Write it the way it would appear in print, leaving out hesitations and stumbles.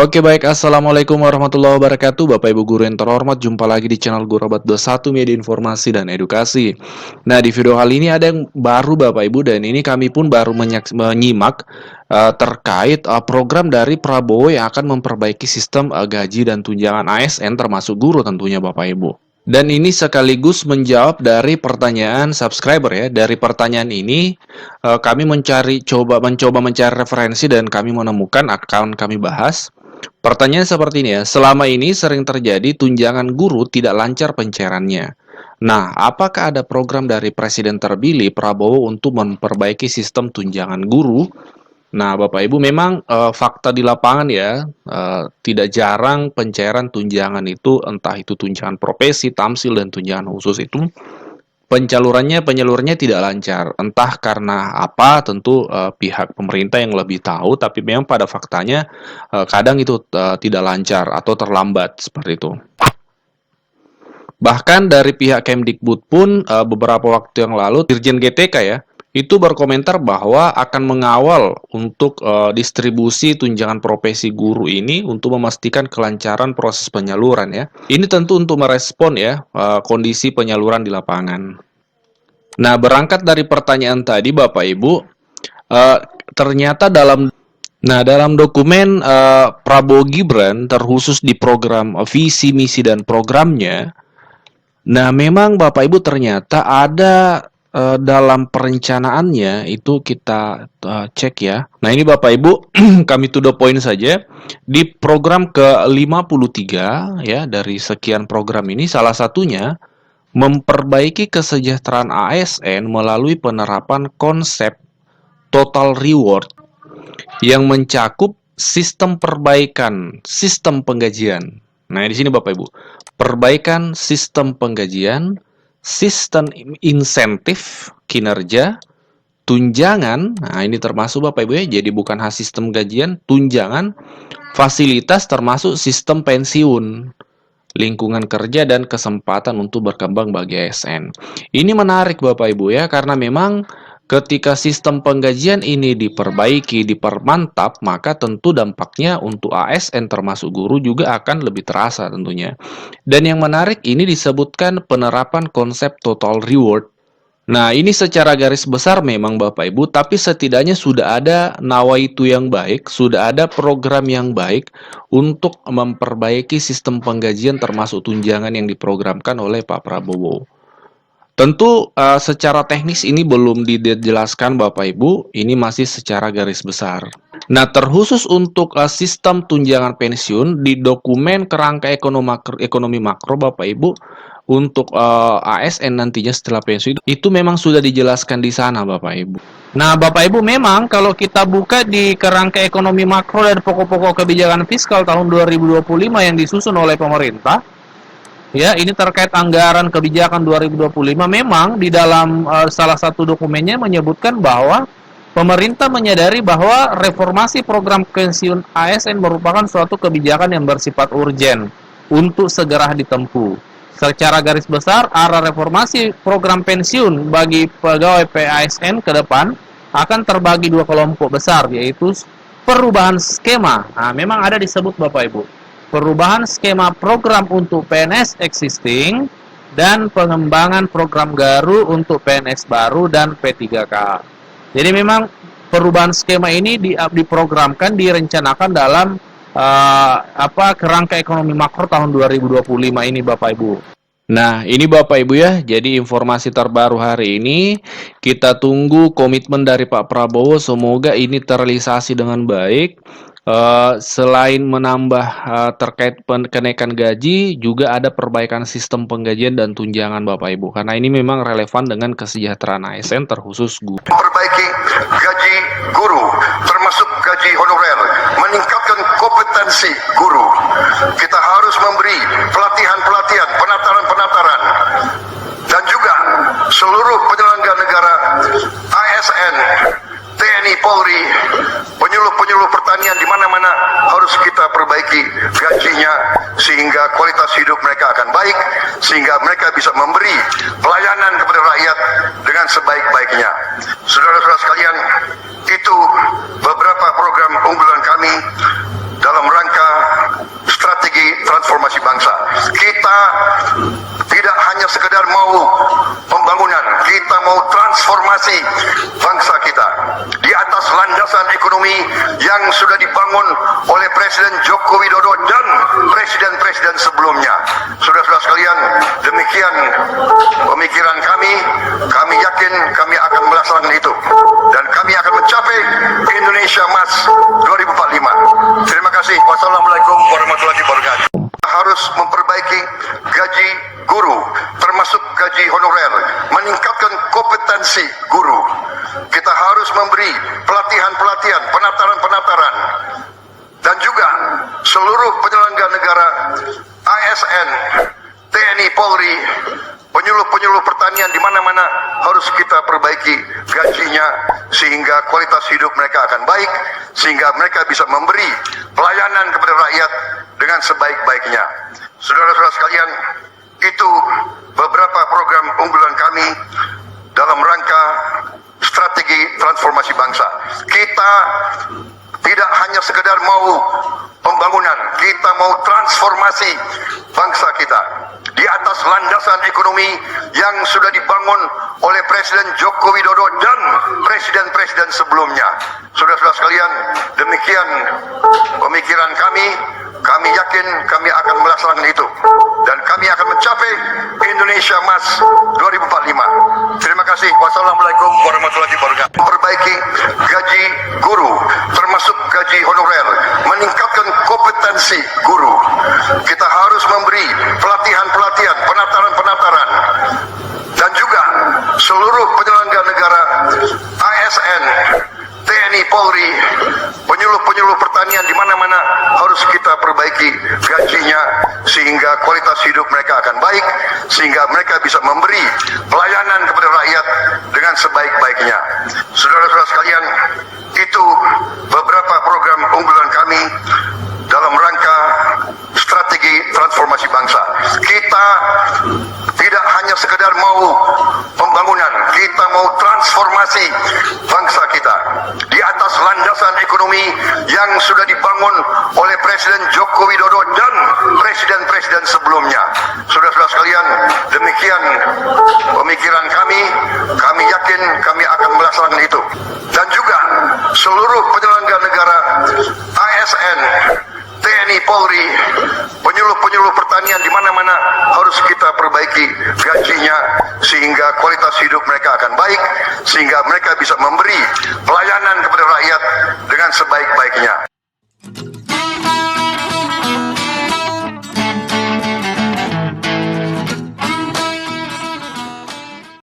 Oke baik, Assalamualaikum warahmatullahi wabarakatuh Bapak Ibu Guru yang terhormat. Jumpa lagi di channel Guru Abad 21 Media Informasi dan Edukasi. Nah, di video kali ini ada yang baru Bapak Ibu, dan ini kami pun baru menyimak terkait program dari Prabowo yang akan memperbaiki sistem gaji dan tunjangan ASN termasuk guru tentunya Bapak Ibu. Dan ini sekaligus menjawab dari pertanyaan subscriber ya. Dari pertanyaan ini kami mencoba mencari referensi dan kami menemukan akan kami bahas. Pertanyaan seperti ini ya, selama ini sering terjadi tunjangan guru tidak lancar pencairannya. Nah, apakah ada program dari Presiden terpilih Prabowo untuk memperbaiki sistem tunjangan guru? Nah, Bapak Ibu, memang fakta di lapangan ya, tidak jarang pencairan tunjangan itu, entah itu tunjangan profesi, tamsil, dan tunjangan khusus itu, penyalurnya tidak lancar. Entah karena apa, tentu pihak pemerintah yang lebih tahu, tapi memang pada faktanya kadang itu tidak lancar atau terlambat, seperti itu. Bahkan dari pihak Kemdikbud pun beberapa waktu yang lalu, Dirjen GTK ya, itu berkomentar bahwa akan mengawal untuk distribusi tunjangan profesi guru ini untuk memastikan kelancaran proses penyaluran ya. Ini tentu untuk merespon ya kondisi penyaluran di lapangan. Nah, berangkat dari pertanyaan tadi Bapak Ibu, ternyata dalam dokumen Prabowo Gibran terkhusus di program visi, misi, dan programnya, nah memang Bapak Ibu ternyata ada dalam perencanaannya itu kita cek ya. Nah ini Bapak Ibu kami to the point saja. Di program ke-53 ya dari sekian program ini, salah satunya memperbaiki kesejahteraan ASN melalui penerapan konsep total reward yang mencakup sistem perbaikan sistem penggajian. Nah di sini Bapak Ibu, perbaikan sistem penggajian, sistem insentif kinerja, tunjangan, nah ini termasuk Bapak Ibu ya, jadi bukan khas sistem gajian, tunjangan, fasilitas termasuk sistem pensiun, lingkungan kerja, dan kesempatan untuk berkembang bagi ASN. Ini menarik Bapak Ibu ya, karena memang ketika sistem penggajian ini diperbaiki, dipermantap, maka tentu dampaknya untuk ASN termasuk guru juga akan lebih terasa tentunya. Dan yang menarik ini disebutkan penerapan konsep total reward. Nah, ini secara garis besar memang Bapak Ibu, tapi setidaknya sudah ada nawaitu yang baik, sudah ada program yang baik untuk memperbaiki sistem penggajian termasuk tunjangan yang diprogramkan oleh Pak Prabowo. Tentu secara teknis ini belum dijelaskan Bapak Ibu, ini masih secara garis besar. Nah, terkhusus untuk sistem tunjangan pensiun di dokumen kerangka ekonomi makro Bapak Ibu, untuk ASN nantinya setelah pensiun itu memang sudah dijelaskan di sana Bapak Ibu. Nah, Bapak Ibu, memang kalau kita buka di kerangka ekonomi makro dan pokok-pokok kebijakan fiskal tahun 2025 yang disusun oleh pemerintah, ya, ini terkait anggaran kebijakan 2025, memang di dalam salah satu dokumennya menyebutkan bahwa pemerintah menyadari bahwa reformasi program pensiun ASN merupakan suatu kebijakan yang bersifat urgen untuk segera ditempuh. Secara garis besar, arah reformasi program pensiun bagi pegawai PASN ke depan akan terbagi dua kelompok besar, yaitu perubahan skema. Nah, memang ada disebut Bapak Ibu, perubahan skema program untuk PNS existing dan pengembangan program baru untuk PNS baru dan P3K. Jadi memang perubahan skema ini diprogramkan, direncanakan dalam kerangka ekonomi makro tahun 2025 ini Bapak Ibu. Nah, ini Bapak Ibu ya, jadi informasi terbaru hari ini. Kita tunggu komitmen dari Pak Prabowo, semoga ini terrealisasi dengan baik. Selain menambah terkait kenaikan gaji, juga ada perbaikan sistem penggajian dan tunjangan Bapak Ibu, karena ini memang relevan dengan kesejahteraan ASN terkhusus guru. Memperbaiki gaji guru, termasuk gaji honorer, meningkatkan kompetensi guru. Kita harus memberi pelatihan-pelatihan, penataran-penataran, dan juga seluruh penyelenggara negara, ASN, TNI, Polri, penyuluh-penyuluh pertanian di mana-mana harus kita perbaiki gajinya sehingga kualitas hidup mereka akan baik, sehingga mereka bisa memberi pelayanan kepada rakyat dengan sebaik-baiknya. Saudara-saudara sekalian, itu beberapa program unggulan kami dalam rangka dibangun oleh Presiden Joko Widodo dan presiden-presiden sebelumnya. Saudara-saudara sekalian, demikian pemikiran kami yakin kami akan melaksanakan itu dan kami akan mencapai Indonesia Emas 2045. Terima kasih. Wassalamualaikum warahmatullahi wabarakatuh. Kita harus memperbaiki gaji guru, termasuk gaji honorer, meningkatkan kompetensi guru. Kita harus memberi pelatihan-pelatihan, penataran-penataran, dan juga seluruh penyelenggara negara, ASN, TNI, Polri, penyuluh-penyuluh pertanian di mana-mana harus kita perbaiki gajinya sehingga kualitas hidup mereka akan baik, sehingga mereka bisa memberi pelayanan kepada rakyat dengan sebaik-baiknya. Saudara-saudara sekalian, itu beberapa program unggulan kami dalam rangka strategi transformasi bangsa. Kita tidak hanya sekedar mau pembangunan, kita mau transformasi bangsa kita di atas landasan ekonomi yang sudah dibangun oleh Presiden Joko Widodo dan presiden-presiden sebelumnya. Saudara-saudara sekalian, demikian pemikiran kami yakin kami akan melaksanakan itu dan kami akan mencapai Indonesia Emas 2045. Terima kasih. Wassalamualaikum warahmatullahi wabarakatuh. Memperbaiki gaji guru, termasuk gaji honorer, meningkatkan kompetensi guru. Kita harus memberi pelatihan-pelatihan, penataran-penataran, dan juga seluruh penyelenggara negara, ASN, TNI, Polri, penyuluh-penyuluh pertanian di mana-mana harus kita perbaiki gajinya sehingga kualitas hidup mereka akan baik, sehingga mereka bisa memberi pelayanan kepada rakyat dengan sebaik-baiknya. Saudara-saudara sekalian, itu beberapa program unggulan kami dalam rangka strategi transformasi bangsa. Kita tidak hanya sekedar mau pembangunan, kita mau transformasi bangsa kita di atas landasan ekonomi yang sudah dibangun oleh Presiden Joko Widodo dan presiden-presiden sebelumnya. Saudara-saudara sekalian, demikian pemikiran kami yakin kami akan melaksanakan itu dan juga seluruh penyelenggara negara, ASN, TNI, Polri, penyuluh-penyuluh pertanian di mana-mana harus kita perbaiki gajinya sehingga kualitas hidup mereka akan baik, sehingga mereka bisa memberi pelayanan kepada rakyat dengan sebaik-baiknya.